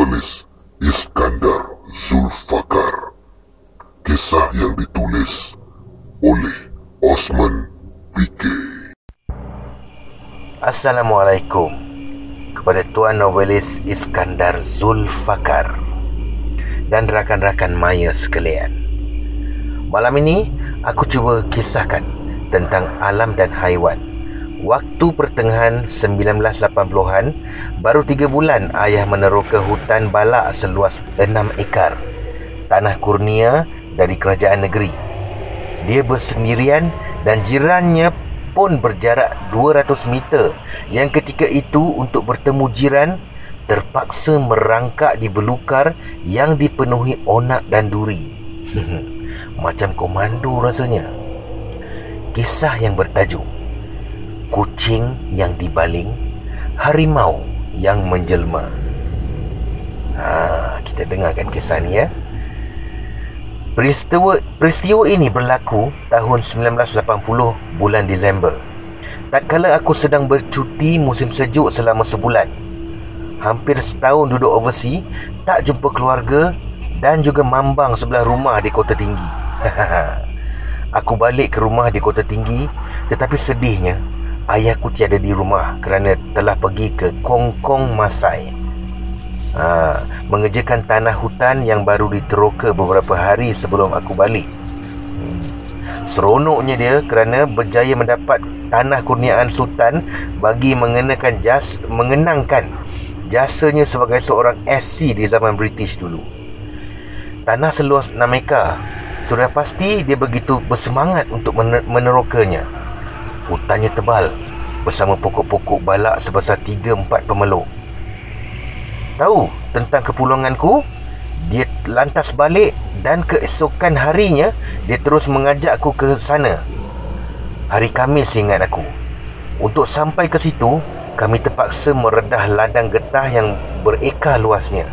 penulis Iskandar Zulfakar. Kisah yang ditulis oleh Osman PK. Assalamualaikum kepada Tuan Novelis Iskandar Zulfakar dan rakan-rakan maya sekalian. Malam ini aku cuba kisahkan tentang alam dan haiwan. Waktu pertengahan 1980-an, baru 3 bulan ayah meneroka hutan balak seluas 6 ekar, tanah kurnia dari kerajaan negeri. Dia bersendirian dan jirannya pun berjarak 200 meter, yang ketika itu untuk bertemu jiran terpaksa merangkak di belukar yang dipenuhi onak dan duri. Macam komando rasanya. Kisah yang bertajuk Kucing yang dibaling, Harimau yang menjelma. Kita dengarkan kisah ni ya. Peristiwa ini berlaku tahun 1980 bulan Disember. Tatkala aku sedang bercuti musim sejuk selama sebulan. Hampir setahun duduk overseas, tak jumpa keluarga dan juga mambang sebelah rumah di Kota Tinggi. Aku balik ke rumah di Kota Tinggi, tetapi sedihnya ayahku tiada di rumah kerana telah pergi ke Kongkong Masai, mengerjakan tanah hutan yang baru diteroka beberapa hari sebelum aku balik. Seronoknya dia kerana berjaya mendapat tanah kurniaan sultan bagi mengenangkan jasanya sebagai seorang SC di zaman British dulu. Tanah seluas 6 ekar. Sudah pasti dia begitu bersemangat untuk menerokanya. Hutannya tebal, bersama pokok-pokok balak sebesar 3-4 pemeluk. Tahu tentang kepulanganku, dia lantas balik dan keesokan harinya dia terus mengajakku ke sana. Hari Khamis ingat aku. Untuk sampai ke situ, kami terpaksa meredah ladang getah yang berekar luasnya.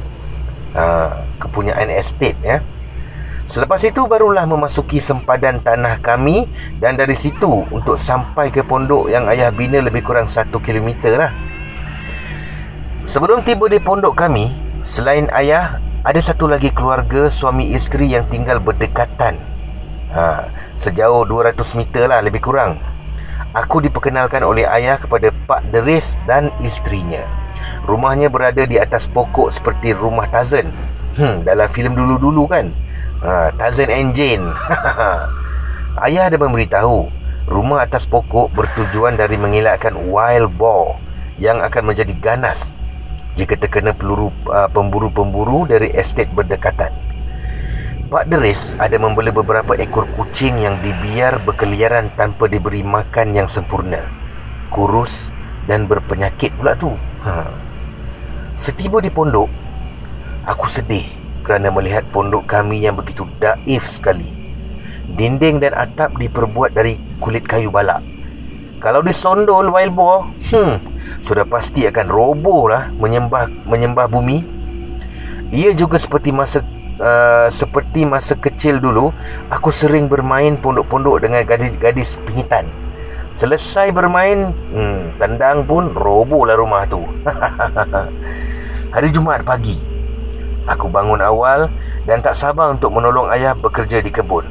Kepunyaan estate ya. Selepas itu barulah memasuki sempadan tanah kami, dan dari situ untuk sampai ke pondok yang ayah bina lebih kurang 1 kilometer lah. Sebelum tiba di pondok kami, selain ayah, ada satu lagi keluarga suami isteri yang tinggal berdekatan. Sejauh 200 meter lah lebih kurang. Aku diperkenalkan oleh ayah kepada Pak Deris dan isterinya. Rumahnya berada di atas pokok seperti rumah Tarzan. Dalam filem dulu-dulu kan, Tarzan and Jane. Ayah ada memberitahu rumah atas pokok bertujuan dari mengelakkan wild boar yang akan menjadi ganas jika terkena pemburu-pemburu dari estet berdekatan. Pak Deris ada membeli beberapa ekor kucing yang dibiar berkeliaran tanpa diberi makan yang sempurna, kurus dan berpenyakit pula tu. Setiba di pondok, aku sedih kerana melihat pondok kami yang begitu daif sekali. Dinding dan atap diperbuat dari kulit kayu balak. Kalau disondol wild boar, sudah pasti akan roboh lah menyembah bumi. Ia juga seperti masa kecil dulu, aku sering bermain pondok-pondok dengan gadis-gadis pingitan. Selesai bermain, tendang pun roboh lah rumah tu. Hari Jumaat pagi, aku bangun awal dan tak sabar untuk menolong ayah bekerja di kebun.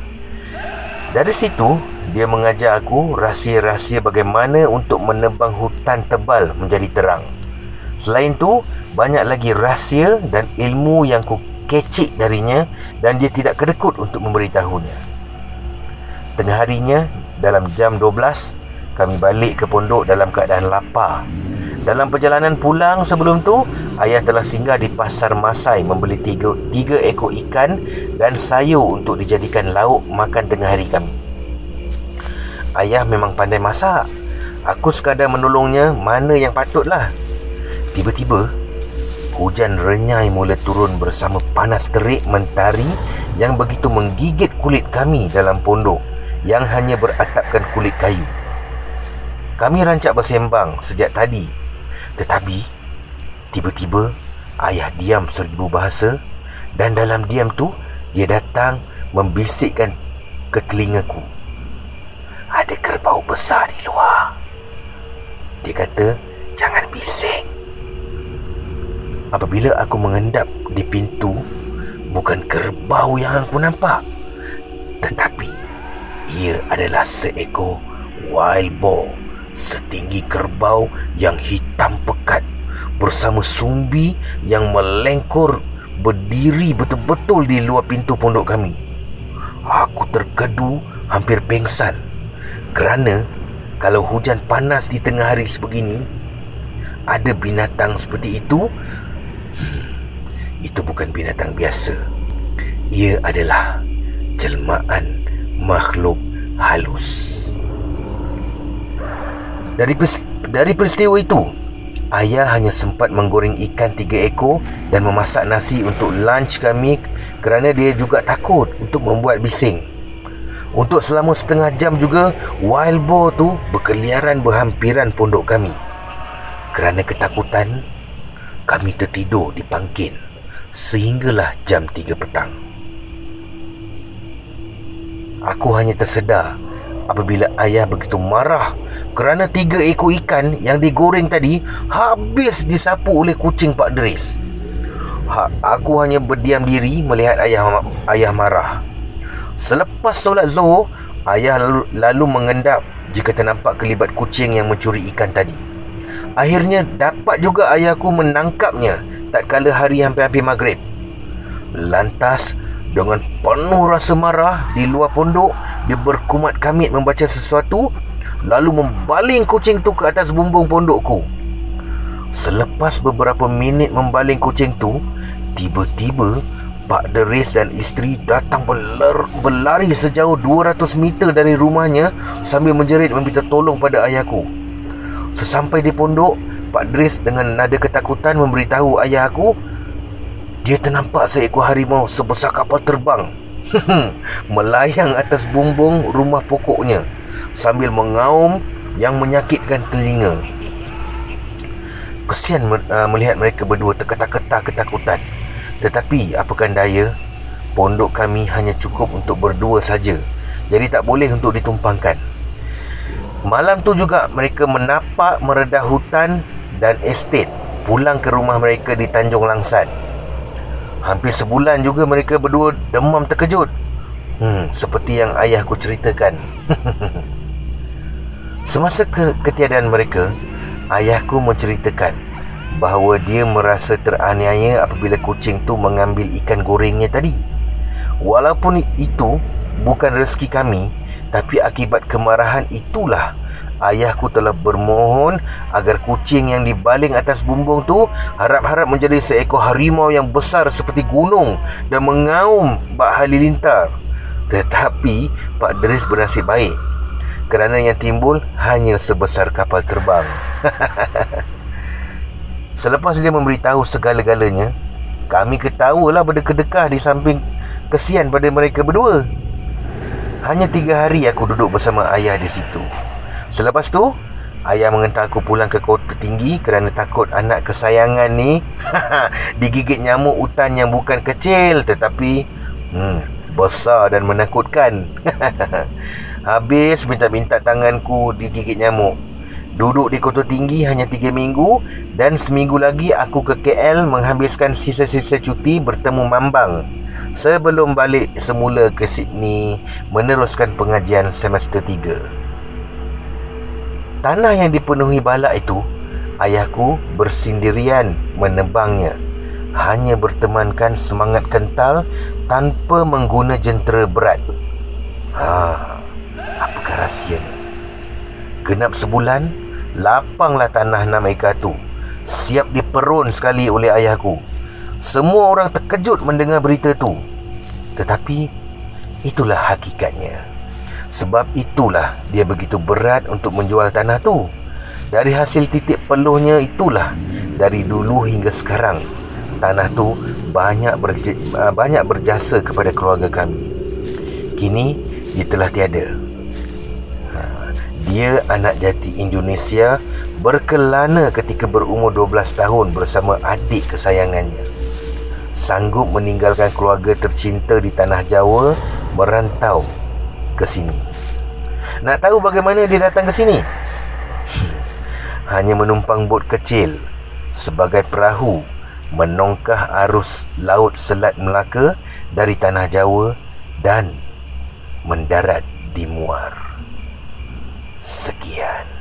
Dari situ, dia mengajar aku rahsia-rahsia bagaimana untuk menebang hutan tebal menjadi terang. Selain tu, banyak lagi rahsia dan ilmu yang ku kecik darinya, dan dia tidak kedekut untuk memberitahunya. Tengah harinya, dalam jam 12, kami balik ke pondok dalam keadaan lapar. Dalam perjalanan pulang sebelum tu, ayah telah singgah di pasar Masai membeli 3 ekor ikan dan sayur untuk dijadikan lauk makan tengah hari kami. Ayah memang pandai masak. Aku sekadar menolongnya mana yang patutlah. Tiba-tiba, hujan renyai mula turun bersama panas terik mentari yang begitu menggigit kulit kami dalam pondok yang hanya beratapkan kulit kayu. Kami rancak bersembang sejak tadi, tetapi tiba-tiba ayah diam 1000 bahasa, dan dalam diam tu dia datang membisikkan ke telingaku. Ada kerbau besar di luar. Dia kata, jangan bising. Apabila aku mengendap di pintu, bukan kerbau yang aku nampak, tetapi ia adalah seekor wild boar setinggi kerbau yang hitam pekat bersama sumbi yang melengkur berdiri betul-betul di luar pintu pondok kami. Aku terkedu hampir pengsan kerana kalau hujan panas di tengah hari sebegini ada binatang seperti itu, itu bukan binatang biasa. Ia adalah jelmaan makhluk halus. Dari peristiwa itu, ayah hanya sempat menggoreng ikan 3 ekor dan memasak nasi untuk lunch kami kerana dia juga takut untuk membuat bising. Untuk selama setengah jam juga, wild boar tu berkeliaran berhampiran pondok kami. Kerana ketakutan, kami tertidur di pangkin sehinggalah jam 3 petang. Aku hanya tersedar apabila ayah begitu marah kerana 3 ekor ikan yang digoreng tadi habis disapu oleh kucing Pak Dris. Aku hanya berdiam diri melihat ayah marah. Selepas solat Zuhur, ayah lalu mengendap jika ternampak kelibat kucing yang mencuri ikan tadi. Akhirnya dapat juga ayahku menangkapnya tatkala hari hampir-hampir maghrib. Lantas dengan penuh rasa marah di luar pondok, dia berkumat kamit membaca sesuatu, lalu membaling kucing tu ke atas bumbung pondokku. Selepas beberapa minit membaling kucing tu, tiba-tiba Pak Deris dan isteri datang berlari sejauh 200 meter dari rumahnya sambil menjerit meminta tolong pada ayahku. Sesampai di pondok, Pak Deris dengan nada ketakutan memberitahu ayah aku dia ternampak seekor harimau sebesar kapal terbang melayang atas bumbung rumah pokoknya sambil mengaum yang menyakitkan telinga. Kesian melihat mereka berdua terketar-ketar ketakutan. Tetapi apakan daya, pondok kami hanya cukup untuk berdua saja, jadi tak boleh untuk ditumpangkan. Malam tu juga mereka menapak meredah hutan dan estet pulang ke rumah mereka di Tanjung Langsan. Hampir sebulan juga mereka berdua demam terkejut, seperti yang ayahku ceritakan. Semasa ketiadaan mereka, ayahku menceritakan bahawa dia merasa teraniaya apabila kucing tu mengambil ikan gorengnya tadi. Walaupun itu bukan rezeki kami, tapi akibat kemarahan itulah ayahku telah bermohon agar kucing yang dibaling atas bumbung tu harap-harap menjadi seekor harimau yang besar seperti gunung dan mengaum bak halilintar. Tetapi Pak Deris bernasib baik kerana yang timbul hanya sebesar kapal terbang. Selepas dia memberitahu segala-galanya, kami ketawalah berdekah-dekah di samping kesian pada mereka berdua. Hanya 3 hari aku duduk bersama ayah di situ. Selepas tu, ayah menghantar aku pulang ke Kota Tinggi kerana takut anak kesayangan ni digigit nyamuk hutan yang bukan kecil tetapi besar dan menakutkan. Habis minta-minta tanganku digigit nyamuk. Duduk di Kota Tinggi hanya 3 minggu dan seminggu lagi aku ke KL menghabiskan sisa-sisa cuti bertemu Mambang sebelum balik semula ke Sydney meneruskan pengajian semester 3. Tanah yang dipenuhi balak itu, ayahku bersendirian menebangnya, hanya bertemankan semangat kental tanpa mengguna jentera berat. Apakah rahsianya? Genap sebulan, lapanglah tanah 6 ekar tu, siap diperun sekali oleh ayahku. Semua orang terkejut mendengar berita tu. Tetapi itulah hakikatnya. Sebab itulah dia begitu berat untuk menjual tanah tu. Dari hasil titik peluhnya itulah dari dulu hingga sekarang tanah tu banyak berjasa kepada keluarga kami. Kini dia telah tiada. Dia anak jati Indonesia berkelana ketika berumur 12 tahun bersama adik kesayangannya. Sanggup meninggalkan keluarga tercinta di tanah Jawa, merantau ke sini. Nak tahu bagaimana dia datang ke sini? Hanya menumpang bot kecil sebagai perahu menongkah arus Laut Selat Melaka dari Tanah Jawa dan mendarat di Muar. Sekian.